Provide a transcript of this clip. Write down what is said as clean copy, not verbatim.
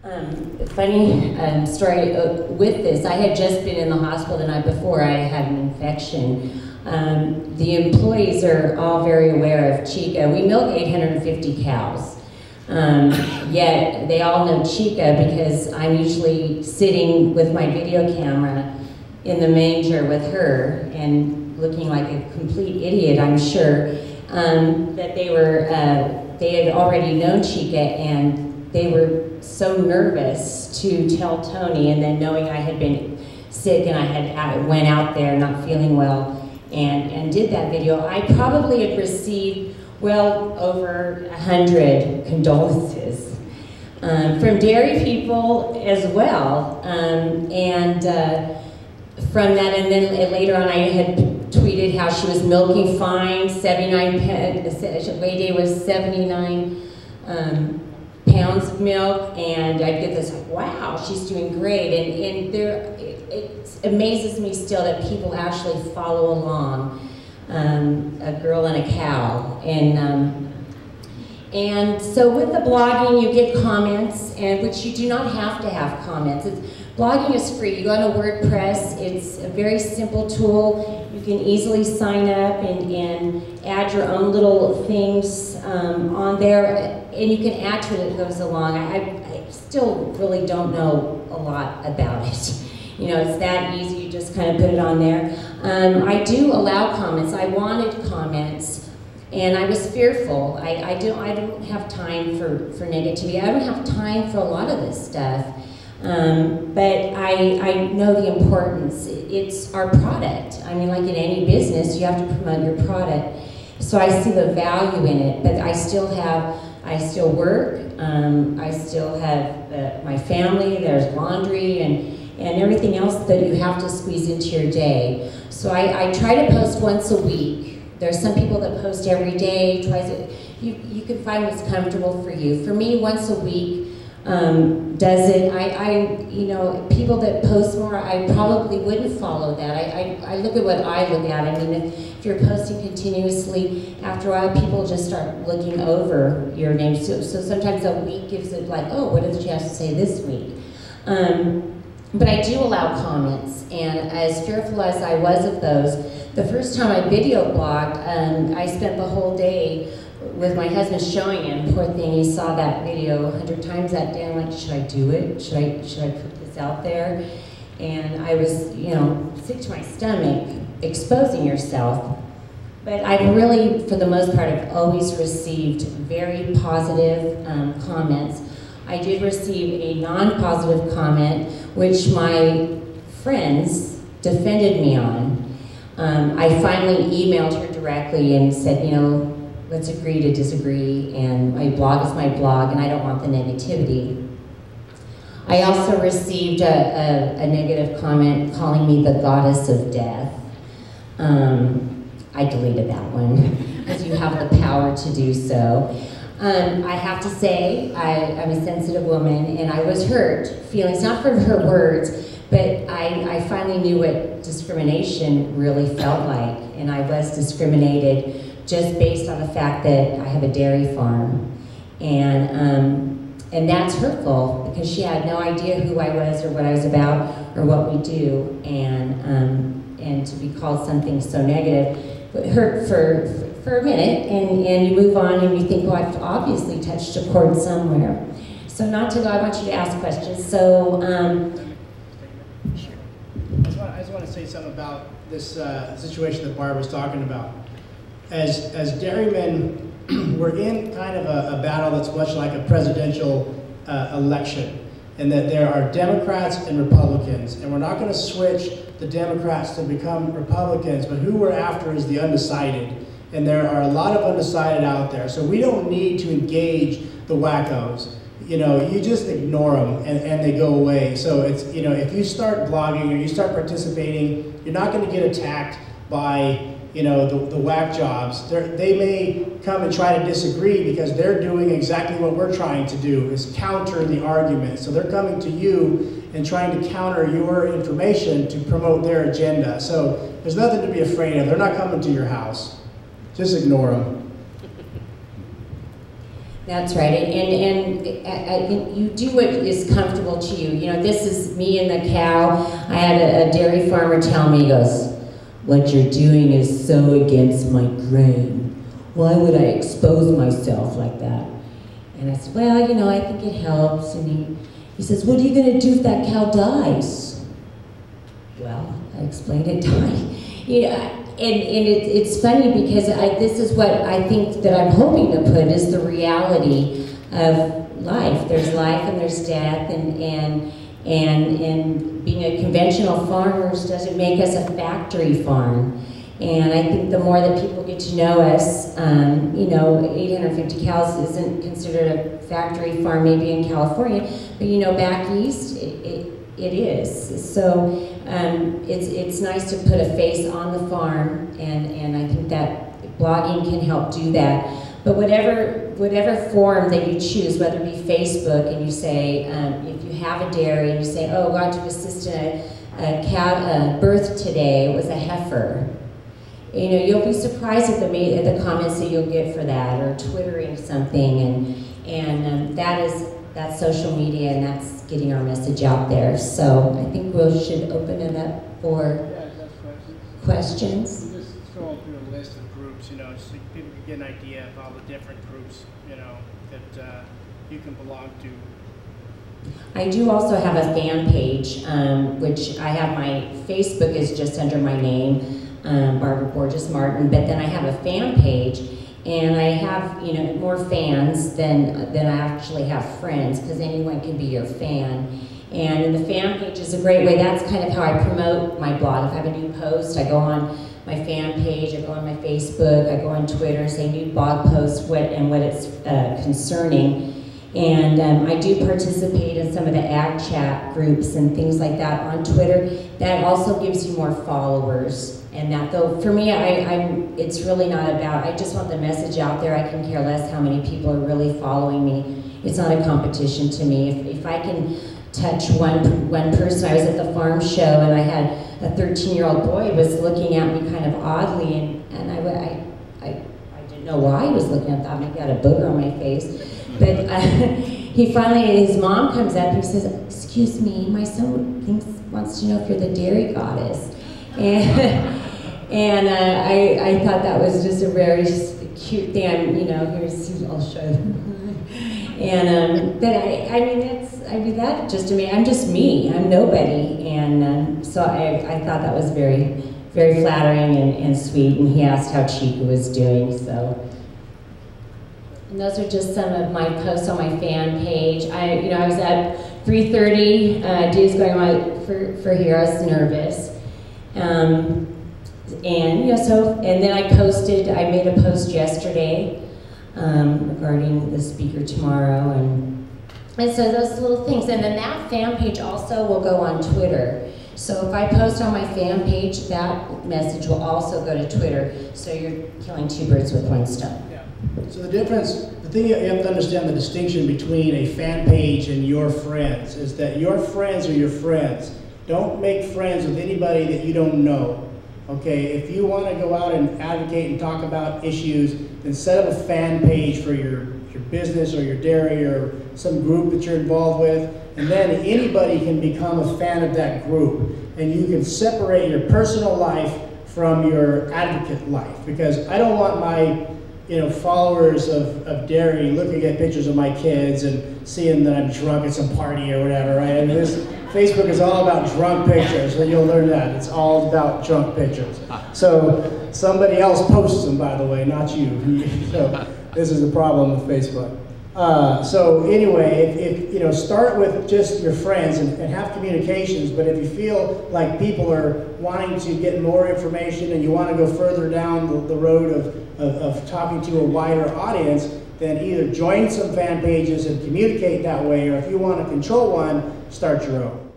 Funny story with this. I had just been in the hospital the night before. I had an infection. The employees are all very aware of Chica. We milk 850 cows. Yet they all know Chica because I'm usually sitting with my video camera in the manger with her and looking like a complete idiot, I'm sure. That they had already known Chica, and they were so nervous to tell Tony, and then knowing I had been sick and I went out there not feeling well and did that video, I probably had received well over 100 condolences from dairy people as well, from that, and then later on I had tweeted how she was milking fine, 79 weigh day was 79 pounds of milk, and I'd get this, wow, she's doing great, and it amazes me still that people actually follow along, a girl and a cow, and so with the blogging you get comments, and which you do not have to have comments. Blogging is free. You go on to WordPress. It's a very simple tool. You can easily sign up and add your own little things on there, and you can add to it as it goes along. I still really don't know a lot about it. You know, it's that easy. You just kind of put it on there. I do allow comments. I wanted comments, and I was fearful. I don't have time for negativity. I don't have time for a lot of this stuff. But I know the importance. It's our product. I mean, like in any business, you have to promote your product. So I see the value in it, but I still work, I still have my family, there's laundry and everything else that you have to squeeze into your day. So I try to post once a week. There's some people that post every day, twice you can find what's comfortable for you. For me, once a week, does it. You know, people that post more, I probably wouldn't follow that. I look at what I look at. I mean, if you're posting continuously, after a while, people just start looking over your name. So sometimes a week gives it like, oh, what did she have to say this week? But I do allow comments, and as fearful as I was of those, the first time I video blogged, I spent the whole day with my husband showing him. Poor thing, he saw that video 100 times that day. I'm like, should I do it? Should I put this out there? And I was, you know, sick to my stomach, exposing yourself. But I've really, for the most part, I've always received very positive comments. I did receive a non-positive comment, which my friends defended me on. I finally emailed her directly and said, you know, let's agree to disagree, and my blog is my blog, and I don't want the negativity. I also received a negative comment calling me the goddess of death. I deleted that one, because you have the power to do so. I have to say, I'm a sensitive woman, and I was hurt, feelings, not from her words, but I finally knew what discrimination really felt like, and I was discriminated just based on the fact that I have a dairy farm. And that's hurtful, because she had no idea who I was or what I was about or what we do, and to be called something so negative, it hurt for a minute, and you move on and you think, well, I've obviously touched a chord somewhere. So not to go, I want you to ask questions. So, sure. I just want to say something about this situation that Barbara's talking about. As dairymen, we're in kind of a battle that's much like a presidential election, in that there are Democrats and Republicans, and we're not going to switch the Democrats to become Republicans, but who we're after is the undecided, and there are a lot of undecided out there, so we don't need to engage the wackos. You know, you just ignore them and they go away. So it's, you know, if you start blogging or you start participating, you're not going to get attacked by, you know, the whack jobs. They may come and try to disagree because they're doing exactly what we're trying to do, is counter the argument. So they're coming to you and trying to counter your information to promote their agenda. So there's nothing to be afraid of. They're not coming to your house. Just ignore them. That's right, and you do what is comfortable to you. You know, this is me and the cow. I had a dairy farmer tell me, he goes, "What you're doing is so against my grain. Why would I expose myself like that?" And I said, "Well, you know, I think it helps." And he says, "What are you going to do if that cow dies?" Well, I explained it died. Yeah. And it's funny because this is what I think that I'm hoping to put is the reality of life. There's life and there's death, and being a conventional farmer doesn't make us a factory farm. And I think the more that people get to know us, you know, 850 cows isn't considered a factory farm maybe in California, but you know, back east, it is. So it's nice to put a face on the farm, and I think that blogging can help do that. But whatever form that you choose, whether it be Facebook, and you say, if you have a dairy, and you say, "Oh, I want to assist in a cow birth today, it was a heifer." You know, you'll be surprised at the comments that you'll get for that, or twittering something, and that's social media, and that's getting our message out there. So I think we should open it up for questions. We'll just scroll through a list of groups, you know, just so people can get an idea of all the different groups, you know, that you can belong to. I do also have a fan page, which I have my Facebook is just under my name, Barbara Borges Martin, but then I have a fan page, and I have, you know, more fans than I actually have friends, because anyone can be your fan. And the fan page is a great way. That's kind of how I promote my blog. If I have a new post, I go on my fan page, I go on my Facebook, I go on Twitter, say new blog post, what it's concerning. And I do participate in some of the ag chat groups and things like that on Twitter. That also gives you more followers. And that, though, for me, it's really not about, I just want the message out there. I can care less how many people are really following me. It's not a competition to me. If I can touch one person, I was at the farm show, and I had a 13-year-old boy was looking at me kind of oddly, and I didn't know why he was looking at me. I thought maybe I had a booger on my face. But he finally, his mom comes up and he says, "Excuse me, my son wants to know if you're the dairy goddess." And I thought that was just a very cute thing. You know, I'll show them. And but I mean that just to me, I'm just me. I'm nobody. And so I thought that was very, very flattering and sweet. And he asked how Chica was doing. So. And those are just some of my posts on my fan page. I was at 3:30, days going on for here. I was nervous, and you know, and then I made a post yesterday regarding the speaker tomorrow, and so those little things. And then that fan page also will go on Twitter. So if I post on my fan page, that message will also go to Twitter. So you're killing two birds with one stone. So the thing you have to understand, the distinction between a fan page and your friends is that your friends are your friends. Don't make friends with anybody that you don't know. Okay, if you want to go out and advocate and talk about issues, then set up a fan page for your business or your dairy or some group that you're involved with, and then anybody can become a fan of that group. And you can separate your personal life from your advocate life, because I don't want my followers of dairy looking at pictures of my kids and seeing that I'm drunk at some party or whatever, right? I mean, Facebook is all about drunk pictures, so you'll learn that. It's all about drunk pictures. So somebody else posts them, by the way, not you. So this is the problem with Facebook. So anyway, if start with just your friends and have communications, but if you feel like people are wanting to get more information and you want to go further down the road of talking to a wider audience, then either join some fan pages and communicate that way, or if you want to control one, start your own.